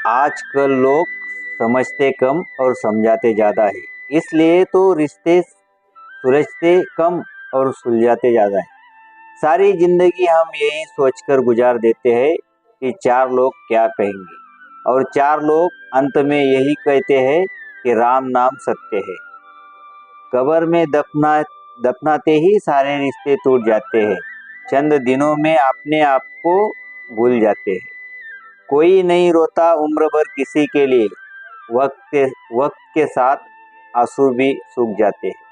आजकल लोग समझते कम और समझाते ज़्यादा है। इसलिए तो रिश्ते सुलझते कम और सुलझाते ज़्यादा है। सारी जिंदगी हम यही सोचकर गुजार देते हैं कि चार लोग क्या कहेंगे, और चार लोग अंत में यही कहते हैं कि राम नाम सत्य है। कब्र में दफनाते ही सारे रिश्ते टूट जाते हैं। चंद दिनों में अपने आप को भूल जाते हैं। कोई नहीं रोता उम्र भर किसी के लिए, वक्त के साथ आंसू भी सूख जाते हैं।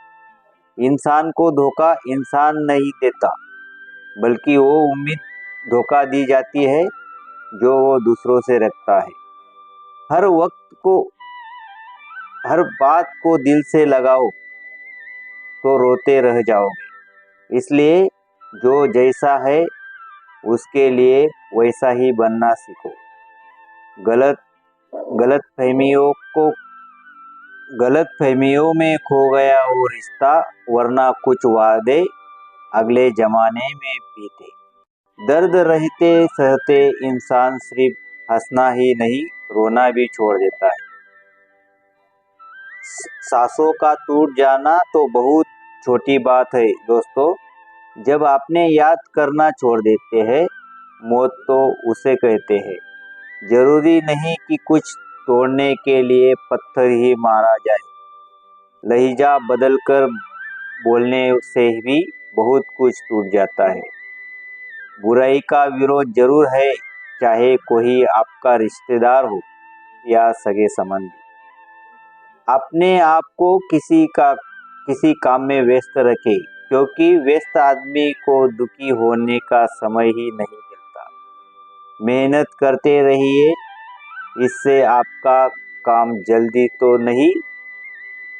इंसान को धोखा इंसान नहीं देता, बल्कि वो उम्मीद धोखा दी जाती है जो वो दूसरों से रखता है। हर वक्त को हर बात को दिल से लगाओ तो रोते रह जाओगे। इसलिए जो जैसा है उसके लिए वैसा ही बनना सीखो। गलत गलत फहमियों को गलत फहमियों में खो गया वो रिश्ता, वरना कुछ वादे अगले जमाने में बीते। दर्द रहते सहते इंसान सिर्फ हंसना ही नहीं, रोना भी छोड़ देता है। सांसों का टूट जाना तो बहुत छोटी बात है दोस्तों। जब आपने याद करना छोड़ देते हैं, मौत तो उसे कहते हैं। जरूरी नहीं कि कुछ तोड़ने के लिए पत्थर ही मारा जाए। लहजा बदलकर बोलने से भी बहुत कुछ टूट जाता है। बुराई का विरोध जरूर है, चाहे कोई आपका रिश्तेदार हो या सगे संबंधी। अपने आप को किसी काम में व्यस्त रखें, क्योंकि व्यस्त आदमी को दुखी होने का समय ही नहीं मिलता। मेहनत करते रहिए, इससे आपका काम जल्दी तो नहीं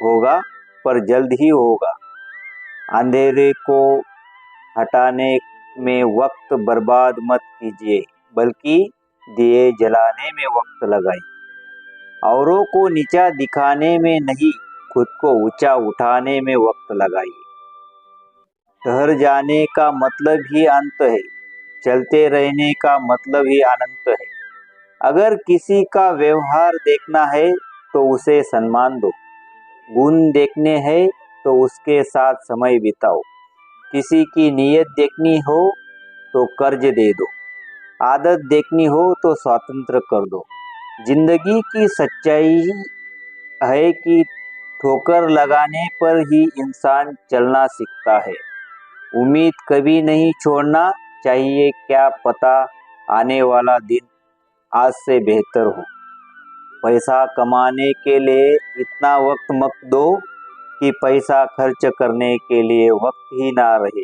होगा, पर जल्द ही होगा। अंधेरे को हटाने में वक्त बर्बाद मत कीजिए, बल्कि दिए जलाने में वक्त लगाइए। औरों को नीचा दिखाने में नहीं, खुद को ऊंचा उठाने में वक्त लगाइए। ठहर जाने का मतलब ही अंत है, चलते रहने का मतलब ही अनंत है। अगर किसी का व्यवहार देखना है तो उसे सम्मान दो। गुण देखने हैं तो उसके साथ समय बिताओ। किसी की नीयत देखनी हो तो कर्ज दे दो। आदत देखनी हो तो स्वतंत्र कर दो। जिंदगी की सच्चाई है कि ठोकर लगाने पर ही इंसान चलना सीखता है। उम्मीद कभी नहीं छोड़ना चाहिए, क्या पता आने वाला दिन आज से बेहतर हो। पैसा कमाने के लिए इतना वक्त मत दो कि पैसा खर्च करने के लिए वक्त ही ना रहे।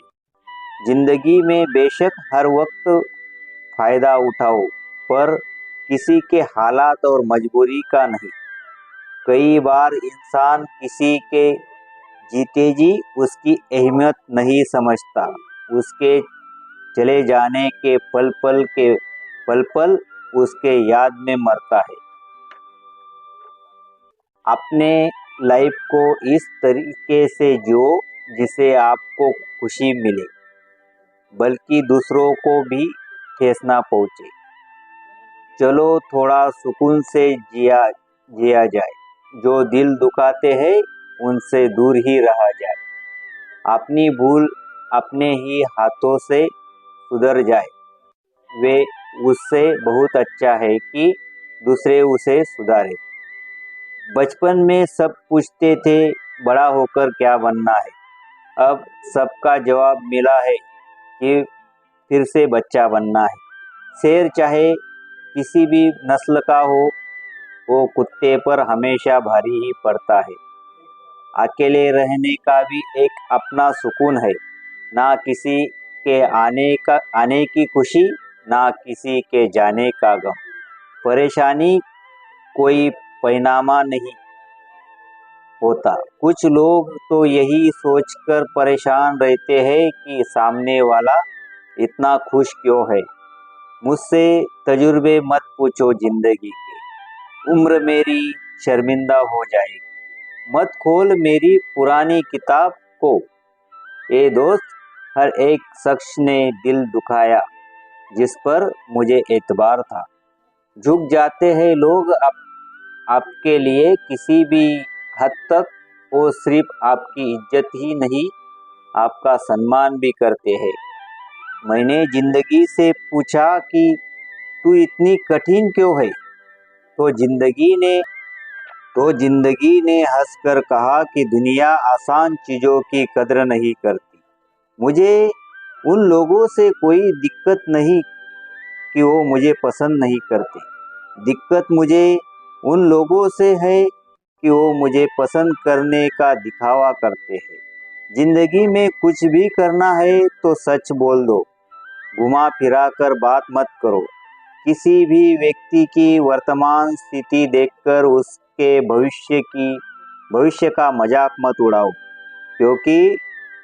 जिंदगी में बेशक हर वक्त फायदा उठाओ, पर किसी के हालात और मजबूरी का नहीं। कई बार इंसान किसी के जीते जी उसकी अहमियत नहीं समझता। उसके चले जाने के पल पल उसके याद में मरता है। अपने लाइफ को इस तरीके से जियो जिसे आपको खुशी मिले, बल्कि दूसरों को भी ठेस ना पहुंचे। चलो थोड़ा सुकून से जिया जाए। जो दिल दुखाते हैं उनसे दूर ही रहा जाए। अपनी भूल अपने ही हाथों से सुधर जाए, वे उससे बहुत अच्छा है कि दूसरे उसे सुधारे। बचपन में सब पूछते थे बड़ा होकर क्या बनना है। अब सबका जवाब मिला है कि फिर से बच्चा बनना है। शेर चाहे किसी भी नस्ल का हो, वो कुत्ते पर हमेशा भारी ही पड़ता है। अकेले रहने का भी एक अपना सुकून है। ना किसी के आने की खुशी, ना किसी के जाने का गम। परेशानी कोई पैमाना नहीं होता। कुछ लोग तो यही सोचकर परेशान रहते हैं कि सामने वाला इतना खुश क्यों है। मुझसे तजुर्बे मत पूछो जिंदगी के, उम्र मेरी शर्मिंदा हो जाएगी। मत खोल मेरी पुरानी किताब को, ए दोस्त। हर एक शख्स ने दिल दुखाया जिस पर मुझे एतबार था। झुक जाते हैं लोग आपके लिए किसी भी हद तक। वो सिर्फ आपकी इज्जत ही नहीं, आपका सम्मान भी करते हैं। मैंने जिंदगी से पूछा कि तू इतनी कठिन क्यों है, तो जिंदगी ने हंसकर कहा कि दुनिया आसान चीज़ों की कदर नहीं करती। मुझे उन लोगों से कोई दिक्कत नहीं कि वो मुझे पसंद नहीं करते, दिक्कत मुझे उन लोगों से है कि वो मुझे पसंद करने का दिखावा करते हैं। जिंदगी में कुछ भी करना है तो सच बोल दो, घुमा फिरा कर बात मत करो। किसी भी व्यक्ति की वर्तमान स्थिति देखकर उसके भविष्य का मजाक मत उड़ाओ, क्योंकि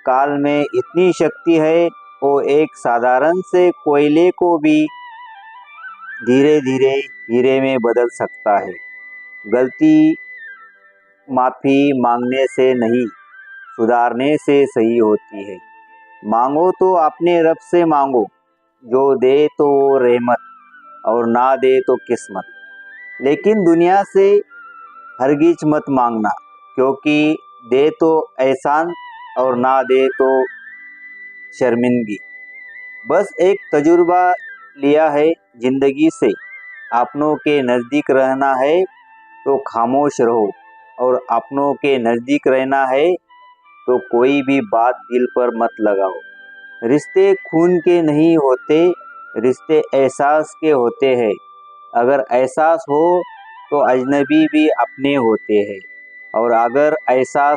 काल में इतनी शक्ति है, वो एक साधारण से कोयले को भी धीरे धीरे हीरे में बदल सकता है। गलती माफ़ी मांगने से नहीं, सुधारने से सही होती है। मांगो तो अपने रब से मांगो, जो दे तो वो रहमत और ना दे तो किस्मत। लेकिन दुनिया से हरगिज मत मांगना, क्योंकि दे तो एहसान और ना दे तो शर्मिंदगी। बस एक तजुर्बा लिया है जिंदगी से, अपनों के नज़दीक रहना है तो खामोश रहो, और अपनों के नज़दीक रहना है तो कोई भी बात दिल पर मत लगाओ। रिश्ते खून के नहीं होते, रिश्ते एहसास के होते हैं। अगर एहसास हो तो अजनबी भी अपने होते हैं, और अगर एहसास